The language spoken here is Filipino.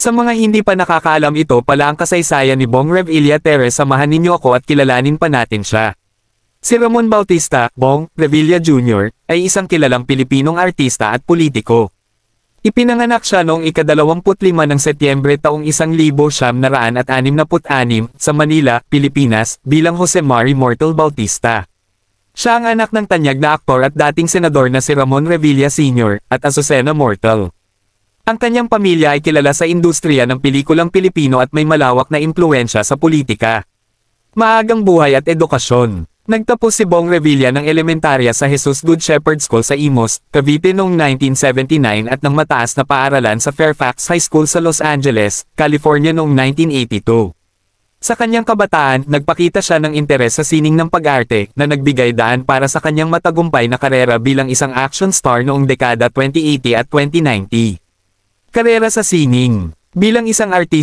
Sa mga hindi pa nakakaalam, ito pala ang kasaysayan ni Bong Revilla. Samahan ninyo ako at kilalanin pa natin siya. Si Ramon Bautista, Bong Revilla Jr., ay isang kilalang Pilipinong artista at politiko. Ipinanganak siya noong ika-25 ng Setyembre taong 1966 sa Manila, Pilipinas, bilang Jose Mari Mortal Bautista. Siya ang anak ng tanyag na aktor at dating senador na si Ramon Revilla Sr. at Azucena Mortal. Ang kanyang pamilya ay kilala sa industriya ng pelikulang Pilipino at may malawak na impluwensya sa politika. Maagang buhay at edukasyon. Nagtapos si Bong Revilla ng elementarya sa Jesus Good Shepherd School sa Imus, Cavite noong 1979 at ng mataas na paaralan sa Fairfax High School sa Los Angeles, California noong 1982. Sa kanyang kabataan, nagpakita siya ng interes sa sining ng pag-arte na nagbigay daan para sa kanyang matagumpay na karera bilang isang action star noong dekada 2080 at 2090. Karera sa sining. Bilang isang artista,